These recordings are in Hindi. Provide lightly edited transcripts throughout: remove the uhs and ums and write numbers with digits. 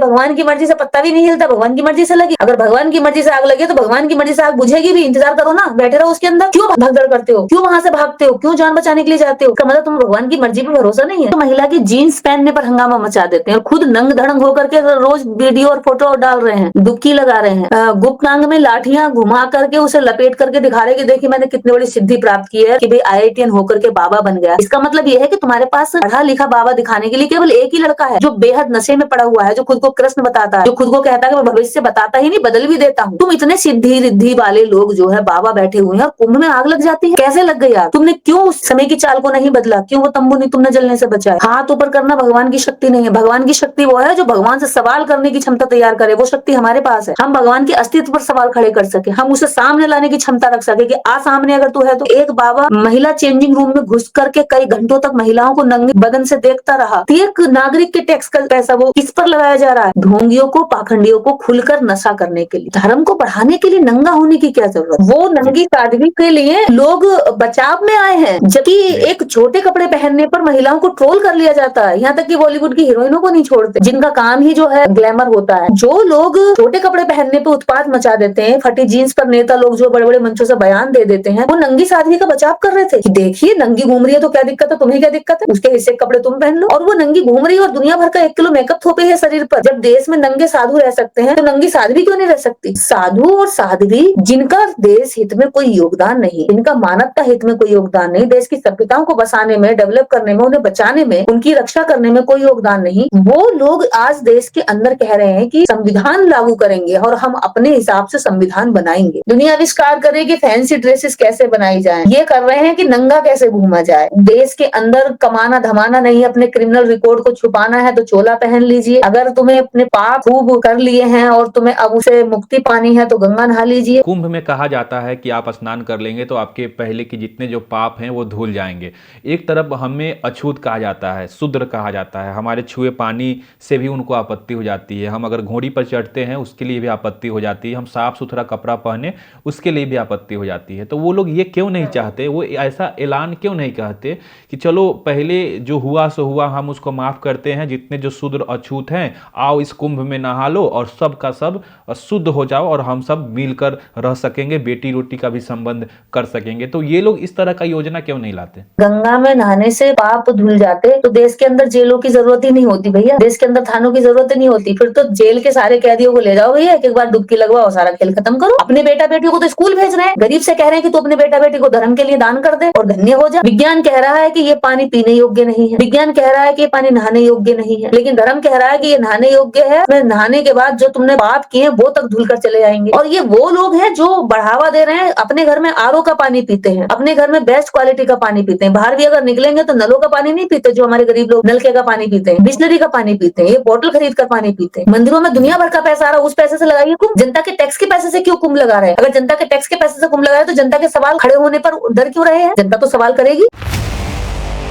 भगवान की मर्जी से पत्ता भी नहीं हिलता, भगवान की मर्जी से लगी। अगर भगवान की मर्जी से आग लगे तो भगवान की मर्जी से आग बुझेगी भी, इंतजार करो ना, बैठे रहो उसके अंदर। क्यों भगदड़ करते हो, क्यों वहां से भागते हो, क्यों जान बचाने के लिए जाते हो? इसका मतलब तुम भगवान की मर्जी पे भरोसा नहीं है। तो महिला की जीन्स पहनने पर हंगामा मचा देते हैं और खुद नंग धड़ंग होकर के रोज वीडियो और फोटो डाल रहे हैं, डुबकी लगा रहे हैं, गुप्तांग में लाठियां घुमा करके उसे लपेट करके दिखा रहे कि देखिए मैंने कितनी बड़ी सिद्धि प्राप्त की है कि भाई IITian होकर के बाबा बन गया। इसका मतलब यह है कि तुम्हारे पास पढ़ा लिखा बाबा दिखाने के लिए केवल एक ही लड़का है, जो बेहद नशे में पड़ा हुआ है, जो खुद को कृष्ण बताता है, जो खुद को कहता है कि मैं भविष्य बताता ही नहीं बदल भी देता हूँ। तुम इतने सिद्धि रिद्धि वाले लोग जो है बाबा बैठे हुए हैं और कुंभ में आग लग जाती है, कैसे लग गई आग? तुमने क्यों उस समय की चाल को नहीं बदला? क्यों वो तंबू नहीं तुमने जलने से बचाया? हाथ ऊपर करना भगवान की शक्ति नहीं है। भगवान की शक्ति वो है जो भगवान से सवाल करने की क्षमता तैयार करे, वो शक्ति हमारे पास है। हम भगवान के अस्तित्व पर सवाल खड़े कर सके, हम उसे सामने लाने की क्षमता रख सके कि आ सामने अगर तू है तो। एक बाबा महिला चेंजिंग रूम में घुस करके कई घंटों तक महिलाओं को नंगे बदन से देखता रहा। एक नागरिक के टैक्स का पैसा वो किस पर लगाया जा रहा है? ढोंगियों को, पाखंडियों को खुलकर नशा करने के लिए। धर्म को बढ़ाने के लिए नंगा होने की क्या जरूरत? वो नंगी सादगी के लिए लोग बचाव में आए हैं, जबकि एक छोटे कपड़े पहनने पर महिलाओं को ट्रोल कर लिया जाता है। यहाँ तक कि बॉलीवुड की हीरोइनों को नहीं छोड़ते, जिनका काम ही जो है ग्लैमर होता है। जो लोग छोटे कपड़े पहनने पे उत्पात मचा देते हैं, फटी जीन्स पर नेता लोग जो बड़े बड़े मंचों से बयान दे देते हैं, वो नंगी सादगी का बचाव कर रहे थे कि देखिए नंगी घूम रही है तो क्या दिक्कत है, तुम्हें क्या दिक्कत है, उसके हिस्से कपड़े तुम पहन लो। और वो नंगी घूम रही है और दुनिया भर का 1 किलो मेकअप थोपे है शरीर पर। जब देश में नंगे साधु रह सकते हैं तो नंगी साध्वी क्यों नहीं रह सकती? साधु और साध्वी जिनका देश हित में कोई योगदान नहीं, जिनका मानवता हित में कोई योगदान नहीं, देश की सभ्यताओं को बसाने में, डेवलप करने में, उन्हें बचाने में, उनकी रक्षा करने में कोई योगदान नहीं, वो लोग आज देश के अंदर कह रहे हैं कि संविधान लागू करेंगे और हम अपने हिसाब से संविधान बनाएंगे। दुनिया आविष्कार करे कि फैंसी ड्रेसेस कैसे बनाई जाए, ये कर रहे हैं कि नंगा कैसे घूमा जाए। देश के अंदर कमाना धमाना नहीं, अपने क्रिमिनल रिकॉर्ड को छुपाना है तो चोला पहन लीजिए। अगर तुम्हें अपने पाप खूब कर लिए हैं और तुम्हें अब उसे मुक्ति पानी है तो गंगा नहा लीजिए। कुंभ में कहा जाता है कि आप स्नान कर लेंगे तो आपके पहले के जितने जो पाप हैं वो धुल जाएंगे। एक तरफ हमें अछूत कहा जाता है, शूद्र कहा जाता है, हमारे छुए पानी से भी उनको आपत्ति हो जाती है। हम अगर घोड़ी पर चढ़ते हैं उसके लिए भी आपत्ति हो जाती है, हम साफ सुथरा कपड़ा पहने उसके लिए भी आपत्ति हो जाती है। तो वो लोग ये क्यों नहीं चाहते, वो ऐसा ऐलान क्यों नहीं कहते कि चलो पहले जो हुआ सो हुआ, हम उसको माफ़ करते हैं, जितने जो शूद्र अछूत हैं आओ इस कुंभ में नहा लो और सब का सब शुद्ध हो जाओ और हम सब मिलकर रह सकेंगे, बेटी रोटी का भी संबंध कर सकेंगे। तो ये लोग इस तरह का योजना क्यों नहीं लाते? गंगा में नहाने से पाप धुल जाते तो देश के अंदर जेलों की जरूरत ही नहीं होती भैया, देश के अंदर थानों की जरूरत ही नहीं होती। फिर तो जेल के सारे कैदियों को ले जाओ भैया, एक बार डुबकी लगवाओ, सारा खेल खत्म करो। अपने बेटा बेटियों को तो स्कूल भेज रहे हैं, गरीब से कह रहे हैं कि तू अपने बेटा बेटी को धर्म के लिए दान कर दे और धन्य हो जा। विज्ञान कह रहा है कि ये पानी पीने योग्य नहीं है, विज्ञान कह रहा है कि ये पानी नहाने योग्य नहीं है, लेकिन धर्म कह रहा है कि ये नहाने योग्य है। नहाने के बाद जो तुमने पाप किए वो तक धुल कर चले जाएंगे। और ये वो लोग हैं जो बढ़ावा दे रहे हैं, अपने घर में RO का पानी पीते हैं, अपने घर में बेस्ट क्वालिटी का पानी पीते हैं। बाहर भी अगर निकलेंगे तो नलों का पानी नहीं पीते, जो हमारे गरीब लोग नलके का पानी पीते हैं, बिस्लरी का पानी पीते हैं, ये बोतल खरीद कर पानी पीते हैं। मंदिरों में दुनिया भर का पैसा आ रहा है, उस पैसे से लगाइए कुंभ। जनता के टैक्स के पैसे से क्यों कुंभ लगा रहे हैं? अगर जनता के टैक्स के पैसे से कुंभ लगाए तो जनता के सवाल खड़े होने पर डर क्यों रहे हैं? जनता तो सवाल करेगी।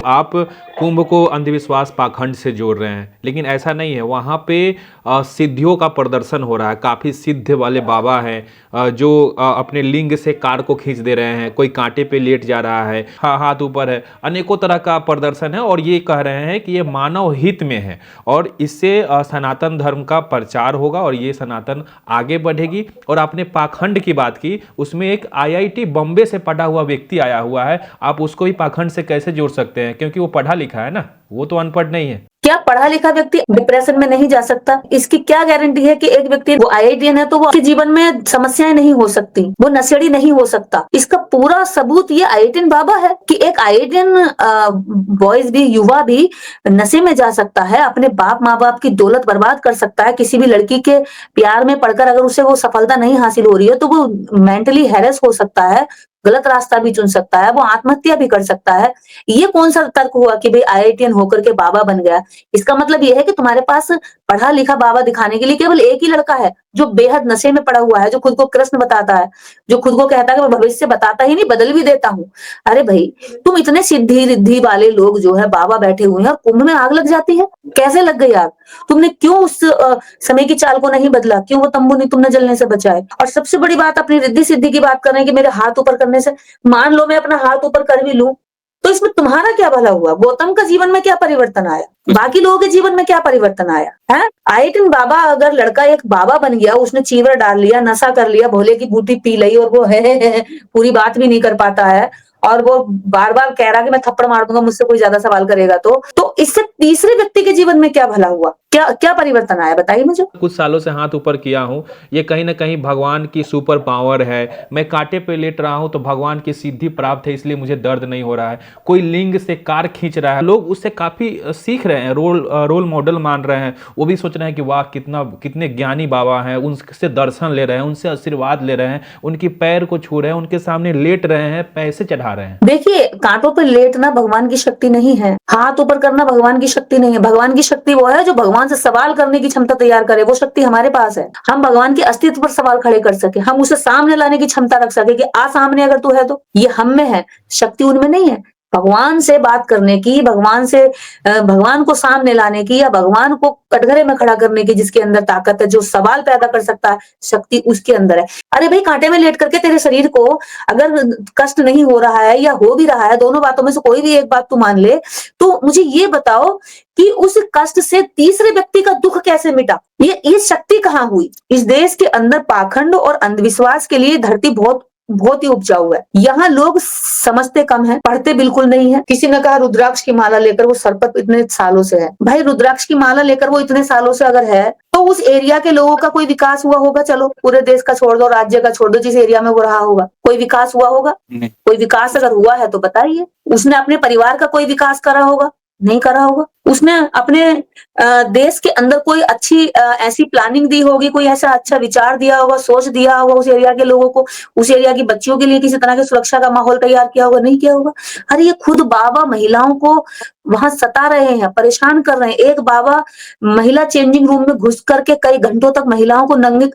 आप कुंभ को अंधविश्वास पाखंड से जोड़ रहे हैं, लेकिन ऐसा नहीं है। वहाँ पे सिद्धियों का प्रदर्शन हो रहा है। काफ़ी सिद्ध वाले बाबा हैं जो अपने लिंग से कार को खींच दे रहे हैं, कोई कांटे पे लेट जा रहा है, हाँ हाथ ऊपर है, अनेकों तरह का प्रदर्शन है। और ये कह रहे हैं कि ये मानव हित में है और इससे सनातन धर्म का प्रचार होगा और ये सनातन आगे बढ़ेगी। और आपने पाखंड की बात की, उसमें एक IIT बॉम्बे से पढ़ा हुआ व्यक्ति आया हुआ है, आप उसको भी पाखंड से कैसे जोड़ सकते हैं? क्योंकि वो पढ़ा लिखा है ना, वो तो अनपढ़ नहीं है। क्या पढ़ा लिखा व्यक्ति डिप्रेशन में नहीं जा सकता? इसकी क्या गारंटी है कि एक व्यक्ति वो IITian है तो वो जीवन में समस्याएं नहीं हो सकती, वो नशेड़ी नहीं हो सकता? इसका पूरा सबूत ये IITian बाबा है कि एक IITian बॉयज भी, युवा भी नशे में जा सकता है, अपने बाप माँ बाप की दौलत बर्बाद कर सकता है। किसी भी लड़की के प्यार में पड़कर अगर उसे वो सफलता नहीं हासिल हो रही है तो वो मेंटली हैरेस हो सकता है, गलत रास्ता भी चुन सकता है, वो आत्महत्या भी कर सकता है। ये कौन सा तर्क हुआ कि भाई IITian होकर के बाबा बन गया? इसका मतलब ये है कि तुम्हारे पास पढ़ा लिखा बाबा दिखाने के लिए केवल एक ही लड़का है, जो बेहद नशे में पड़ा हुआ है, जो खुद को कृष्ण बताता है, जो खुद को कहता है कि मैं भविष्य बताता ही नहीं बदल भी देता हूँ। अरे भाई, तुम इतने सिद्धि रिद्धि वाले लोग जो है बाबा बैठे हुए हैं और कुंभ में आग लग जाती है, कैसे लग गई आग? तुमने क्यों उस समय की चाल को नहीं बदला? क्यों वो तंबू नहीं तुमने जलने से बचाए? और सबसे बड़ी बात, अपनी रिद्धि सिद्धि की बात कर रहे हैं कि मेरे हाथ ऊपर करने से, मान लो मैं अपना हाथ ऊपर कर भी लूं तो इसमें तुम्हारा क्या भला हुआ? गौतम का जीवन में क्या परिवर्तन आया? बाकी लोगों के जीवन में क्या परिवर्तन आया है? आइटिन बाबा, अगर लड़का एक बाबा बन गया, उसने चीवर डाल लिया, नशा कर लिया, भोले की बूटी पी ली और वो है पूरी बात भी नहीं कर पाता है और वो बार बार कह रहा कि मैं थप्पड़ मार दूंगा मुझसे कोई ज्यादा सवाल करेगा तो इससे तीसरे व्यक्ति के जीवन में क्या भला हुआ? क्या क्या परिवर्तन आया बताइए मुझे। कुछ सालों से हाथ ऊपर किया हूँ, ये कहीं ना कहीं भगवान की सुपर पावर है। मैं कांटे पे लेट रहा हूँ तो भगवान की सिद्धि प्राप्त है, इसलिए मुझे दर्द नहीं हो रहा है। कोई लिंग से कार खींच रहा है, लोग उससे काफी सीख रहे हैं, रोल मॉडल मान रहे हैं। वो भी सोच रहे हैं कि वाह कितने ज्ञानी बाबा हैं, उनसे दर्शन ले रहे हैं, उनसे आशीर्वाद ले रहे हैं, उनकी पैर को छू रहे हैं, उनके सामने लेट रहे हैं, पैसे चढ़ा रहे हैं। देखिए, कांटों पर लेटना भगवान की शक्ति नहीं है, हाथ ऊपर करना भगवान की शक्ति नहीं है। भगवान की शक्ति वो है जो भगवान से सवाल करने की क्षमता तैयार करे, वो शक्ति हमारे पास है। हम भगवान के अस्तित्व पर सवाल खड़े कर सके, हम उसे सामने लाने की क्षमता रख सके कि आ सामने अगर तू है तो। ये हम में है, शक्ति उनमें नहीं है। भगवान से बात करने की, भगवान को सामने लाने की या भगवान को कटघरे में खड़ा करने की जिसके अंदर ताकत है, जो सवाल पैदा कर सकता है, शक्ति उसके अंदर है। अरे भाई, कांटे में लेट करके तेरे शरीर को अगर कष्ट नहीं हो रहा है या हो भी रहा है, दोनों बातों में से कोई भी एक बात तू मान ले, तो मुझे ये बताओ कि उस कष्ट से तीसरे व्यक्ति का दुख कैसे मिटा? ये शक्ति कहाँ हुई? इस देश के अंदर पाखंड और अंधविश्वास के लिए धरती बहुत ही उपजाऊ है। यहाँ लोग समझते कम है, पढ़ते बिल्कुल नहीं है। किसी ने कहा रुद्राक्ष की माला लेकर वो सर पर इतने सालों से है। भाई, रुद्राक्ष की माला लेकर वो इतने सालों से अगर है तो उस एरिया के लोगों का कोई विकास हुआ होगा? चलो, पूरे देश का छोड़ दो, राज्य का छोड़ दो, जिस एरिया में वो रहा होगा, कोई विकास हुआ होगा? कोई विकास अगर हुआ है तो बताइए। उसने अपने परिवार का कोई विकास करा होगा? नहीं करा होगा। उसने अपने देश के अंदर कोई अच्छी ऐसी प्लानिंग दी होगी, कोई ऐसा अच्छा विचार दिया होगा, सोच दिया होगा उस एरिया के लोगों को, उस एरिया की बच्चियों के लिए किसी तरह की सुरक्षा का माहौल तैयार किया होगा? नहीं किया होगा। अरे, ये खुद बाबा महिलाओं को वहां सता रहे हैं, परेशान कर रहे हैं। एक बाबा महिला चेंजिंग रूम में घुस करके कई घंटों तक महिलाओं को नंगे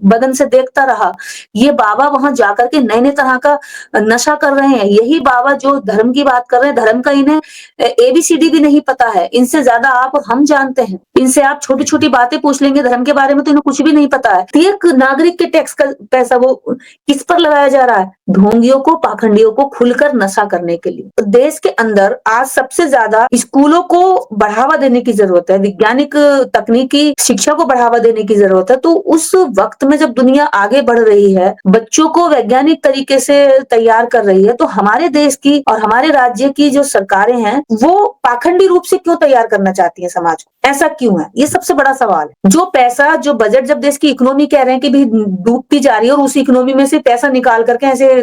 बदन से देखता रहा। ये बाबा वहां जाकर के नए नए तरह का नशा कर रहे हैं। यही बाबा जो धर्म की बात कर रहे हैं, धर्म का इन्हें ABCD भी नहीं पता है। इनसे ज्यादा आप और हम जानते हैं। इनसे आप छोटी छोटी बातें पूछ लेंगे धर्म के बारे में तो इन्हें कुछ भी नहीं पता है। तो एक नागरिक के टैक्स का पैसा वो किस पर लगाया जा रहा है? ढोंगियों को, पाखंडियों को खुलकर नशा करने के लिए। देश के अंदर आज सबसे ज्यादा स्कूलों को बढ़ावा देने की जरूरत है, वैज्ञानिक तकनीकी शिक्षा को बढ़ावा देने की जरूरत है। तो उस वक्त में जब दुनिया आगे बढ़ रही है, बच्चों को वैज्ञानिक तरीके से तैयार कर रही है, तो हमारे देश की और हमारे राज्य की जो सरकारें हैं वो पाखंडी रूप से क्यों तैयार करना चाहती है समाज को? ऐसा क्यों है? ये सबसे बड़ा सवाल है। जो पैसा, जो बजट, जब देश की इकोनॉमी कह रहे हैं कि भी डूबती जा रही है और उस इकोनॉमी में से पैसा निकाल करके ऐसे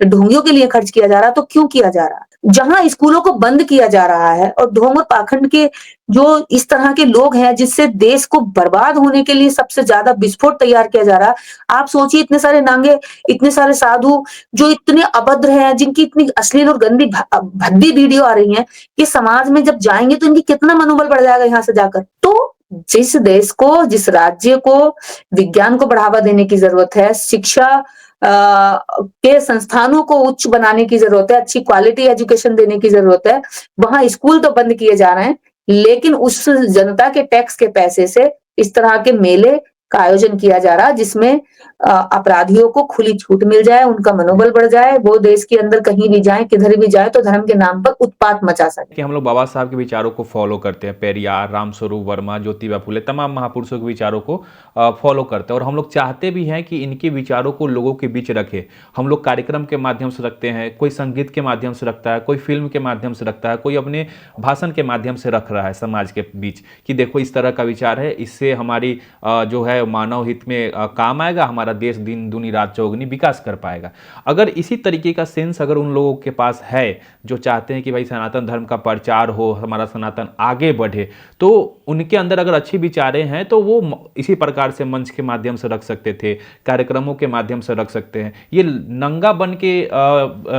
ढोंगियों के लिए खर्च किया जा रहा है, तो क्यों किया जा रहा है? जहां स्कूलों को बंद किया जा रहा है और ढोंग और पाखंड के जो इस तरह के लोग हैं जिससे देश को बर्बाद होने के लिए सबसे ज्यादा विस्फोट तैयार किया जा रहा है। आप सोचिए, इतने सारे नांगे, इतने सारे साधु जो इतने अभद्र हैं, जिनकी इतनी अश्लील और गंदी भद्दी वीडियो आ रही है, कि समाज में जब जाएंगे तो इनकी कितना मनोबल बढ़ जाएगा यहाँ से जाकर। तो जिस देश को, जिस राज्य को विज्ञान को बढ़ावा देने की जरूरत है, शिक्षा के संस्थानों को उच्च बनाने की जरूरत है, अच्छी क्वालिटी एजुकेशन देने की जरूरत है, वहां स्कूल तो बंद किए जा रहे हैं, लेकिन उस जनता के टैक्स के पैसे से इस तरह के मेले का आयोजन किया जा रहा है जिसमें अपराधियों को खुली छूट मिल जाए, उनका मनोबल बढ़ जाए, वो देश के अंदर कहीं भी जाए, किधर भी जाए तो धर्म के नाम पर उत्पात मचा सके। कि हम लोग बाबा साहब के विचारों को फॉलो करते हैं, पेरियार, रामस्वरूप वर्मा, ज्योतिबा फुले, तमाम महापुरुषों के विचारों को फॉलो करते हैं और हम लोग चाहते भी हैं कि इनके विचारों को लोगों के बीच रखें। हम लोग कार्यक्रम के माध्यम से रखते हैं, कोई संगीत के माध्यम से रखता है, कोई फिल्म के माध्यम से रखता है, कोई अपने भाषण के माध्यम से रख रहा है समाज के बीच कि देखो इस तरह का विचार है, इससे हमारी जो है मानव हित में काम आएगा, हमारा देश दिन दूनी रात चौगुनी विकास कर पाएगा। अगर इसी तरीके का सेंस अगर उन लोगों के पास है जो चाहते हैं कि भाई सनातन धर्म का प्रचार हो, हमारा सनातन आगे बढ़े, तो उनके अंदर अगर अच्छी विचारें हैं तो वो इसी प्रकार से मंच के माध्यम से रख सकते थे, कार्यक्रमों के माध्यम से रख सकते हैं। ये नंगा बन के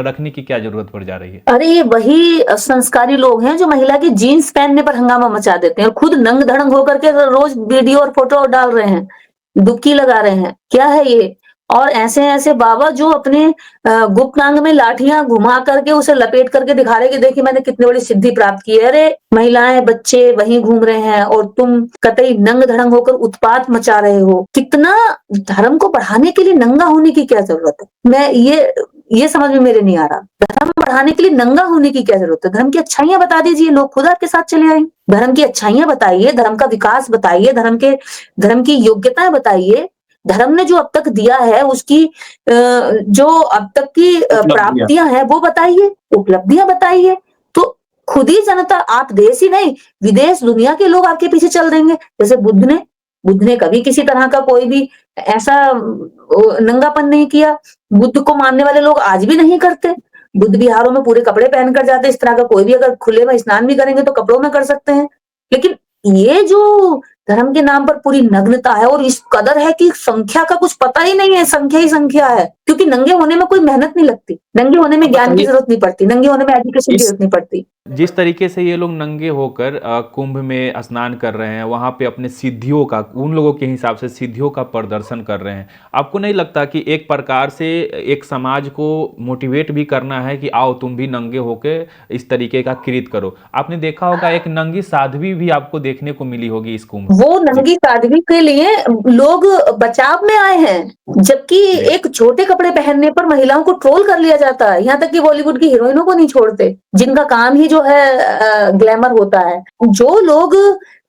रखने की क्या जरूरत पड़ जा रही है? अरे, ये वही संस्कारी लोग हैं जो महिला की जीन्स पहनने पर हंगामा मचा देते हैं और खुद नंग धड़ंग होकर के रोज वीडियो और फोटो डाल रहे हैं, डुबकी लगा रहे हैं। क्या है ये? और ऐसे ऐसे बाबा जो अपने गुप्तांग में लाठियां घुमा करके उसे लपेट करके दिखा रहे कि देखिए मैंने कितनी बड़ी सिद्धि प्राप्त की है। अरे, महिलाएं, बच्चे वहीं घूम रहे हैं और तुम कतई नंग धड़ंग होकर उत्पात मचा रहे हो। कितना धर्म को बढ़ाने के लिए नंगा होने की क्या जरूरत है? मैं ये ये समझ में मेरे नहीं आ रहा। धर्म बढ़ाने के लिए नंगा होने की क्या जरूरत है? धर्म की अच्छाइयां बता दीजिए, लोग खुद आपके साथ चले आएंगे। धर्म की अच्छाइयां बताइए, धर्म का विकास बताइए, धर्म की योग्यताएं बताइए। धर्म ने जो अब तक दिया है उसकी जो अब तक की प्राप्तियां हैं वो बताइए, उपलब्धियां बताइए। तो खुद ही जनता, आप देश ही नहीं विदेश दुनिया के लोग आपके पीछे चल देंगे। जैसे बुद्ध ने कभी किसी तरह का कोई भी ऐसा नंगापन नहीं किया। बुद्ध को मानने वाले लोग आज भी नहीं करते। बुद्ध विहारों में पूरे कपड़े पहनकर जाते। इस तरह का कोई भी अगर खुले में स्नान भी करेंगे तो कपड़ों में कर सकते हैं। लेकिन ये जो धर्म के नाम पर पूरी नग्नता है और इस कदर है कि संख्या का कुछ पता ही नहीं है, संख्या ही संख्या है। क्योंकि नंगे होने में कोई मेहनत नहीं लगती, नंगे होने में ज्ञान की जरूरत नहीं पड़ती, नंगे होने में एजुकेशन की जरूरत नहीं पड़ती। जिस तरीके से ये लोग नंगे होकर कुंभ में स्नान कर रहे हैं, वहाँ पे अपने सिद्धियों का, उन लोगों के हिसाब से सिद्धियों का प्रदर्शन कर रहे हैं, आपको नहीं लगता कि एक प्रकार से एक समाज को मोटिवेट भी करना है कि आओ तुम भी नंगे होकर इस तरिके का कृत्य करो? आपने देखा होगा एक नंगी साध्वी भी आपको देखने को मिली होगी इस कुंभ। वो नंगी साध्वी के लिए लोग बचाव में आए हैं, जबकि एक छोटे कपड़े पहनने पर महिलाओं को ट्रोल कर लिया जाता है। यहाँ तक कि बॉलीवुड की हीरोइनों को नहीं छोड़ते, जिनका काम ही जो है ग्लैमर होता है। जो लोग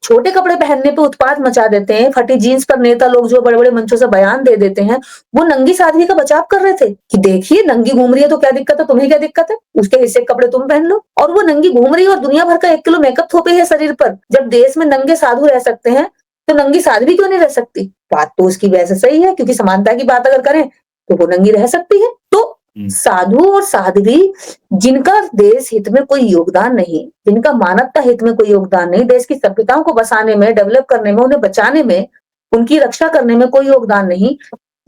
छोटे कपड़े पहनने पे उत्पात मचा देते हैं, फटी जीन्स पर नेता लोग जो बड़े-बड़े मंचों से बयान दे देते हैं, वो नंगी साध्वी का बचाव कर रहे थे कि देखिए नंगी घूम रही है तो क्या दिक्कत है, तुम्हें क्या दिक्कत है, उसके हिस्से के कपड़े तुम पहन लो। और वो नंगी घूम रही है और दुनिया भर का 1 किलो मेकअप थोपे है शरीर पर। जब देश में नंगे साधु रह सकते हैं तो नंगी साध्वी क्यों नहीं रह सकती? बात तो उसकी वैसे सही है, क्योंकि समानता की बात अगर करें तो वो नंगी रह सकती है। तो साधु और साध्वी जिनका देश हित में कोई योगदान नहीं, जिनका मानवता हित में कोई योगदान नहीं, देश की सभ्यताओं को बसाने में, डेवलप करने में, उन्हें बचाने में, उनकी रक्षा करने में कोई योगदान नहीं,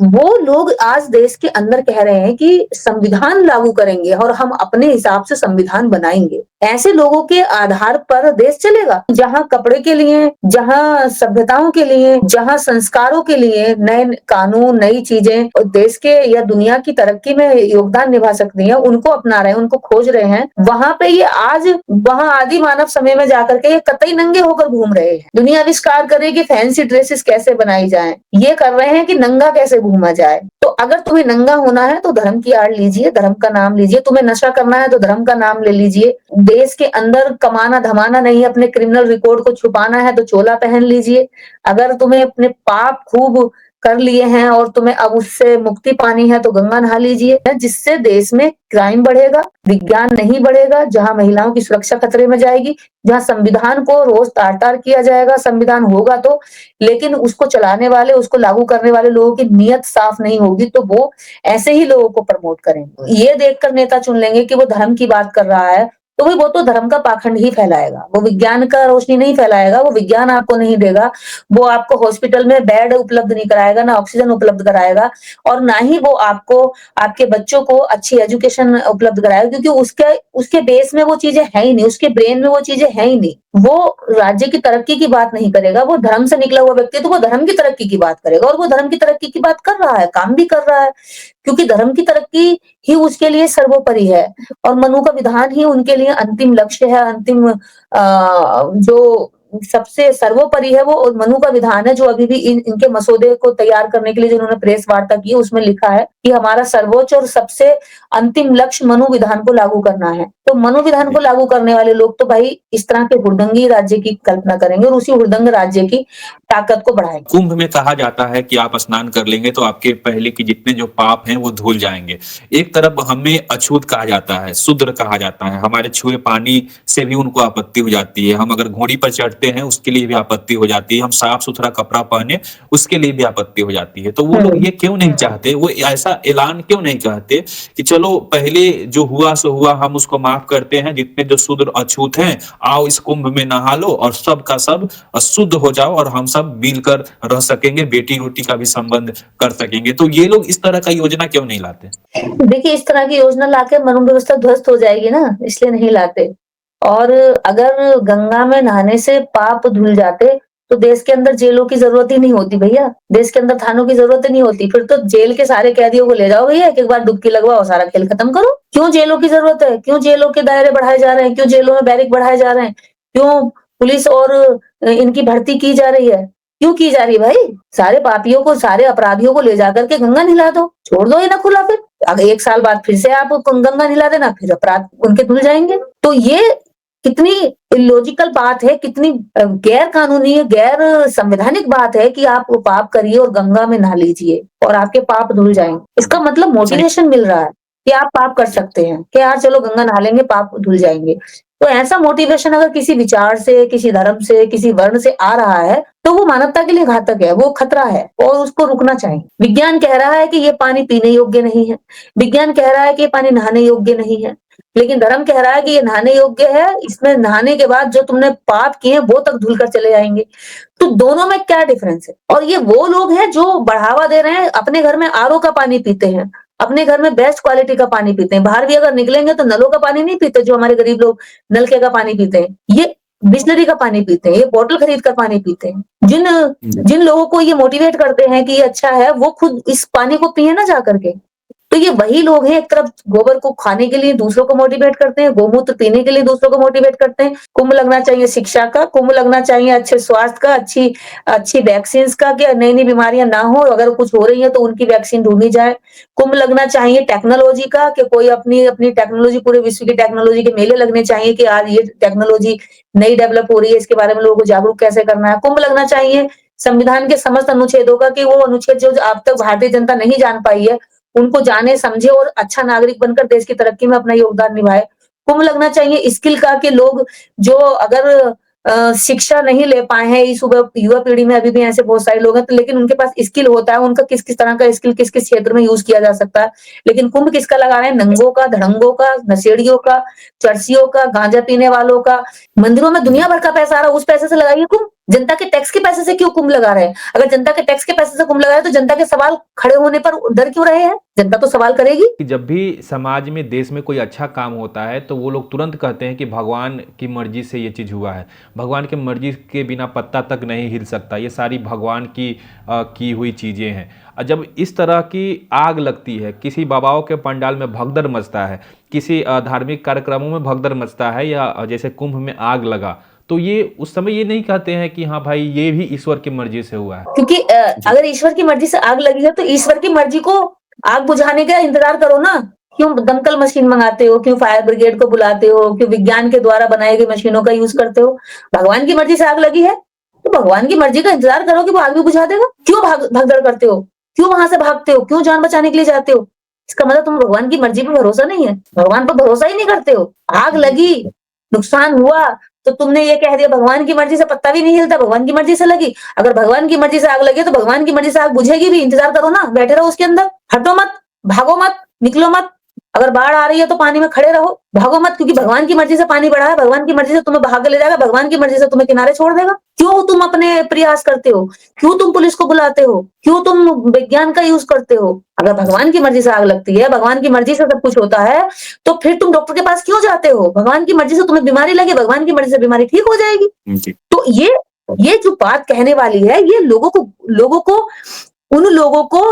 वो लोग आज देश के अंदर कह रहे हैं कि संविधान लागू करेंगे और हम अपने हिसाब से संविधान बनाएंगे। ऐसे लोगों के आधार पर देश चलेगा? जहां कपड़े के लिए, जहां सभ्यताओं के लिए, जहां संस्कारों के लिए नए कानून, नई चीजें और देश के या दुनिया की तरक्की में योगदान निभा सकती हैं, उनको अपना रहे हैं, उनको खोज रहे हैं। वहां पे ये आज वहां आदि मानव समय में जाकर के ये कतई नंगे होकर घूम रहे हैं। दुनिया आविष्कार करे कि फैंसी ड्रेसेस कैसे बनाई जाए, ये कर रहे हैं कि नंगा कैसे घूमा जाए। तो अगर तुम्हें नंगा होना है तो धर्म की आड़ लीजिए, धर्म का नाम लीजिए। तुम्हें नशा करना है तो धर्म का नाम ले लीजिए। देश के अंदर कमाना धमाना नहीं, अपने क्रिमिनल रिकॉर्ड को छुपाना है तो चोला पहन लीजिए। अगर तुम्हें अपने पाप खूब कर लिए हैं और तुम्हें अब उससे मुक्ति पानी है तो गंगा नहा लीजिए, जिससे देश में क्राइम बढ़ेगा, विज्ञान नहीं बढ़ेगा, जहां महिलाओं की सुरक्षा खतरे में जाएगी, जहां संविधान को रोज तार-तार किया जाएगा। संविधान होगा तो, लेकिन उसको चलाने वाले, उसको लागू करने वाले लोगों की नीयत साफ नहीं होगी तो वो ऐसे ही लोगों को प्रमोट करेंगे। ये देखकर नेता चुन लेंगे कि वो धर्म की बात कर रहा है तो भाई वो तो धर्म का पाखंड ही फैलाएगा, वो विज्ञान का रोशनी नहीं फैलाएगा, वो विज्ञान आपको नहीं देगा, वो आपको हॉस्पिटल में बेड उपलब्ध नहीं कराएगा, ना ऑक्सीजन उपलब्ध कराएगा, और ना ही वो आपको, आपके बच्चों को अच्छी एजुकेशन उपलब्ध कराएगा, क्योंकि उसके बेस में वो चीजें है ही नहीं, उसके ब्रेन में वो चीजें है ही नहीं। वो राज्य की तरक्की की बात नहीं करेगा। वो धर्म से निकला हुआ व्यक्ति तो वो धर्म की तरक्की की बात करेगा, और वो धर्म की तरक्की की बात कर रहा है, काम भी कर रहा है, क्योंकि धर्म की तरक्की ही उसके लिए सर्वोपरि है और मनु का विधान ही उनके लिए अंतिम लक्ष्य है, अंतिम जो सबसे सर्वोपरि है वो मनु का विधान है, जो अभी भी इनके मसौदे को तैयार करने के लिए जिन्होंने प्रेस वार्ता की उसमें लिखा है कि हमारा सर्वोच्च और सबसे अंतिम लक्ष्य मनु विधान को लागू करना है। तो मनु विधान को लागू करने वाले लोग तो भाई इस तरह के हुड़दंगी राज्य की कल्पना करेंगे और उसी हुड़दंग राज्य की ताकत को बढ़ाएंगे। कुंभ में कहा जाता है कि आप स्नान कर लेंगे तो आपके पहले की जितने जो पाप हैं वो धुल जाएंगे। एक तरफ हमें अछूत कहा जाता है, शूद्र कहा जाता है, हमारे छुए पानी से भी उनको आपत्ति हो जाती है, हम अगर घोड़ी पर चढ़ते हैं उसके लिए भी आपत्ति हो जाती है, हम साफ सुथरा कपड़ा पहने उसके लिए भी आपत्ति हो जाती है। तो वो लोग ये क्यों नहीं चाहते, वो ऐसा ऐलान क्यों नहीं कहते कि चलो पहले जो हुआ सो हुआ, हम उसको माफ करते हैं, जितने जो शूद्र अछूत हैं आओ इस कुंभ में नहा लो और सब का सब शुद्ध हो जाओ और हम सब मिलकर रह सकेंगे, बेटी रोटी का भी संबंध कर सकेंगे। तो ये लोग इस तरह का योजना क्यों नहीं लाते? देखिए, इस तरह की योजना लाके मनु व्यवस्था ध्वस्त हो जाएगी ना, इसलिए नहीं लाते। और अगर गंगा में नहाने से पाप धुल जाते तो देश के अंदर जेलों की जरूरत ही नहीं होती भैया, देश के अंदर थानों की जरूरत ही नहीं होती। फिर तो जेल के सारे कैदियों को ले जाओ भैया, एक बार डुबकी लगवाओ, सारा खेल खत्म करो। क्यों जेलों की जरूरत है? क्यों जेलों के दायरे बढ़ाए जा रहे हैं? क्यों जेलों में बैरिक बढ़ाए जा रहे हैं? क्यों पुलिस और इनकी भर्ती की जा रही है? क्यों की जा रही है भाई? सारे पापियों को, सारे अपराधियों को ले जाकर के गंगा नहला दो, छोड़ दो ये ना खुला फिर। अगर 1 साल बाद फिर से आप गंगा नहला देना, फिर अपराध उनके धुल जाएंगे। तो ये कितनी इलॉजिकल बात है, कितनी गैर कानूनी, गैर संवैधानिक बात है कि आप पाप करिए और गंगा में नहा लीजिए और आपके पाप धुल जाएंगे। इसका मतलब मोटिवेशन मिल रहा है कि आप पाप कर सकते हैं, कि यार चलो गंगा नहा लेंगे, पाप धुल जाएंगे। तो ऐसा मोटिवेशन अगर किसी विचार से, किसी धर्म से, किसी वर्ण से आ रहा है, तो वो मानवता के लिए घातक है, वो खतरा है और उसको रुकना चाहिए। विज्ञान कह रहा है कि ये पानी पीने योग्य नहीं है, विज्ञान कह रहा है कि ये पानी नहाने योग्य नहीं है, लेकिन धर्म कह रहा है कि ये नहाने योग्य है, इसमें नहाने के बाद जो तुमने पाप किए हैं वो तक धुल कर चले जाएंगे। तो दोनों में क्या डिफरेंस है? और ये वो लोग हैं जो बढ़ावा दे रहे हैं, अपने घर में आरओ का पानी पीते हैं, अपने घर में बेस्ट क्वालिटी का पानी पीते हैं, बाहर भी अगर निकलेंगे तो नलों का पानी नहीं पीते, जो हमारे गरीब लोग नलके का पानी पीते हैं, ये बिस्लरी का पानी पीते हैं, ये बोतल खरीद कर पानी पीते हैं। जिन जिन लोगों को ये मोटिवेट करते हैं कि ये अच्छा है, वो खुद इस पानी को पिए ना जा करके। तो ये वही लोग हैं, एक तरफ गोबर को खाने के लिए दूसरों को मोटिवेट करते हैं, गोमूत्र पीने के लिए दूसरों को मोटिवेट करते हैं। कुंभ लगना चाहिए शिक्षा का, कुंभ लगना चाहिए अच्छे स्वास्थ्य का, अच्छी अच्छी वैक्सीन का, कि नई नई बीमारियां ना हो, अगर कुछ हो रही है तो उनकी वैक्सीन ढूंढी जाए। कुंभ लगना चाहिए टेक्नोलॉजी का, कि कोई अपनी अपनी टेक्नोलॉजी, पूरे विश्व की टेक्नोलॉजी के मेले लगने चाहिए कि आज ये टेक्नोलॉजी नई डेवलप हो रही है, इसके बारे में लोगों को जागरूक कैसे करना है। कुंभ लगना चाहिए संविधान के समस्त अनुच्छेदों का, कि वो अनुच्छेद जो अब तक भारतीय जनता नहीं जान पाई है, उनको जाने समझे और अच्छा नागरिक बनकर देश की तरक्की में अपना योगदान निभाए। कुंभ लगना चाहिए स्किल का, कि लोग जो अगर शिक्षा नहीं ले पाए हैं, इस युवा पीढ़ी में अभी भी ऐसे बहुत सारे लोग हैं, तो लेकिन उनके पास स्किल होता है, उनका किस किस तरह का स्किल किस किस क्षेत्र में यूज किया जा सकता है। लेकिन कुंभ किसका लगा रहे हैं? नंगों का, धड़ंगों का, नशेड़ियों का, चर्सियों का, गांजा पीने वालों का। मंदिरों में दुनिया भर का पैसा आ रहा है, उस पैसे से लगाइए कुंभ। जनता के टैक्स के पैसे से क्यों कुंभ लगा रहे हैं? अगर जनता के टैक्स के पैसे से कुंभ लगा रहे हैं, तो जनता के सवाल खड़े होने पर डर क्यों रहे हैं? जनता तो सवाल करेगी। कि जब भी समाज में, देश में कोई अच्छा काम होता है तो वो लोग तुरंत कहते हैं कि भगवान की मर्जी से ये चीज़ हुआ है, भगवान की मर्जी के बिना पत्ता तक नहीं हिल सकता, ये सारी भगवान की हुई चीज़ें हैं। और जब इस तरह की आग लगती है, किसी बाबाओं के पंडाल में भगदड़ मचता है, किसी धार्मिक कार्यक्रमों में भगदड़ मचता है, या जैसे कुंभ में आग लगा, तो ये उस समय ये नहीं कहते हैं कि हाँ भाई ये भी ईश्वर की मर्जी से हुआ है। क्योंकि अगर ईश्वर की मर्जी से आग लगी है, तो ईश्वर की मर्जी को आग बुझाने का इंतजार करो ना। क्यों दमकल मशीन मंगाते हो? क्यों फायर ब्रिगेड को बुलाते हो? क्यों विज्ञान के द्वारा बनाई गई मशीनों का यूज करते हो? भगवान की मर्जी से आग लगी है तो भगवान की मर्जी का इंतजार करो कि वो आग भी बुझा देगा। क्यों भगदड़ करते हो? क्यों वहां से भागते हो? क्यों जान बचाने के लिए जाते हो? इसका मतलब तुम भगवान की मर्जी पर भरोसा नहीं है, भगवान पर भरोसा ही नहीं करते हो। आग लगी, नुकसान हुआ, तो तुमने ये कह दिया भगवान की मर्जी से पत्ता भी नहीं हिलता, भगवान की मर्जी से लगी। अगर भगवान की मर्जी से आग लगी तो भगवान की मर्जी से आग बुझेगी भी, इंतजार करो ना, बैठे रहो उसके अंदर, हटो मत, भागो मत, निकलो मत। अगर बाढ़ आ रही है तो पानी में खड़े रहो, भागो मत, क्योंकि भगवान की मर्जी से पानी बढ़ा है, भगवान की मर्जी से तुम्हें भाग ले जाएगा, भगवान की मर्जी से तुम्हें किनारे छोड़ देगा। क्यों तुम अपने प्रयास करते हो? क्यों तुम पुलिस को बुलाते हो? क्यों तुम विज्ञान का यूज करते हो? अगर भगवान की मर्जी से आग लगती है, भगवान की मर्जी से सब कुछ होता है, तो फिर तुम डॉक्टर के पास क्यों जाते हो? भगवान की मर्जी से तुम्हें बीमारी लगी, भगवान की मर्जी से बीमारी ठीक हो जाएगी। तो ये जो बात कहने वाली है, ये उन लोगों को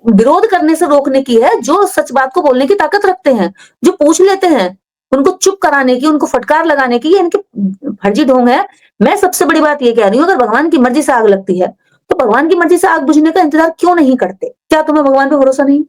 विरोध करने से रोकने की है, जो सच बात को बोलने की ताकत रखते हैं, जो पूछ लेते हैं, उनको चुप कराने की, उनको फटकार लगाने की, ये इनके फर्जी ढोंग है। मैं सबसे बड़ी बात ये कह रही हूँ, अगर भगवान की मर्जी से आग लगती है तो भगवान की मर्जी से आग बुझने का इंतजार क्यों नहीं करते? क्या तुम्हें भगवान पे भरोसा नहीं?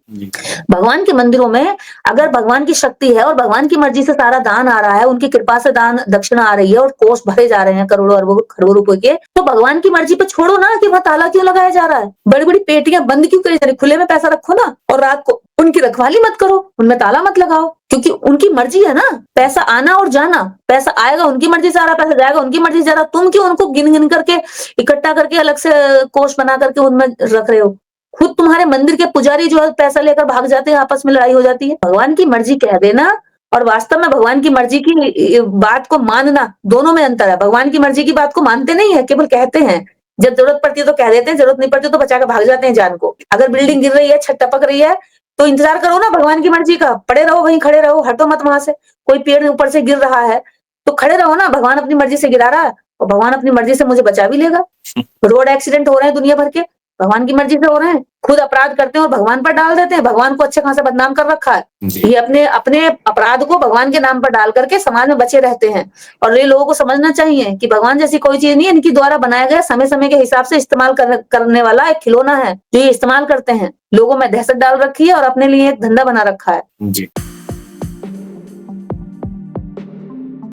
भगवान के मंदिरों में अगर भगवान की शक्ति है और भगवान की मर्जी से सारा दान आ रहा है, उनकी कृपा से दान दक्षिणा आ रही है और कोष भरे जा रहे हैं करोड़ों अरबों खरबों रुपए के, तो भगवान की मर्जी पे छोड़ो ना कि वह ताला क्यों लगाया जा रहा है, बड़ी बड़ी पेटियां बंद क्यों करी जा रही, खुले में पैसा रखो ना, और रात को उनकी रखवाली मत करो, उनमें ताला मत लगाओ, क्योंकि उनकी मर्जी है ना, पैसा आना और जाना, पैसा आएगा उनकी मर्जी से आ रहा, पैसा जाएगा उनकी मर्जी से जा रहा। तुम क्यों उनको गिन गिन करके इकट्ठा करके अलग से कोष बना करके उनमें रख रहे हो? खुद तुम्हारे मंदिर के पुजारी जो है पैसा लेकर भाग जाते हैं, आपस में लड़ाई हो जाती है। भगवान की मर्जी कह देना और वास्तव में भगवान की मर्जी की बात को मानना, दोनों में अंतर है। भगवान की मर्जी की बात को मानते नहीं है, केवल कहते हैं, जब जरूरत पड़ती है तो कह देते हैं, जरूरत नहीं पड़ती तो बचा कर भाग जाते हैं जान को। अगर बिल्डिंग गिर रही है, छत टपक रही है, तो इंतजार करो ना भगवान की मर्जी का, पड़े रहो वहीं, खड़े रहो, हटो मत वहां से। कोई पेड़ ऊपर से गिर रहा है तो खड़े रहो ना, भगवान अपनी मर्जी से गिरा रहा है और भगवान अपनी मर्जी से मुझे बचा भी लेगा। रोड एक्सीडेंट हो रहे हैं दुनिया भर के, भगवान की मर्जी से हो रहे हैं। खुद अपराध करते हैं और भगवान पर डाल देते हैं। भगवान को अच्छे खासा बदनाम कर रखा है। जी। ये अपने अपने अपराध को भगवान के नाम पर डाल करके समाज में बचे रहते हैं। और ये लोगों को समझना चाहिए कि भगवान जैसी कोई चीज नहीं है, इनकी द्वारा बनाया गया समय समय के हिसाब से इस्तेमाल करने वाला एक खिलौना है, जो ये इस्तेमाल करते हैं। लोगों में दहशत डाल रखी है और अपने लिए एक धंधा बना रखा है। जी।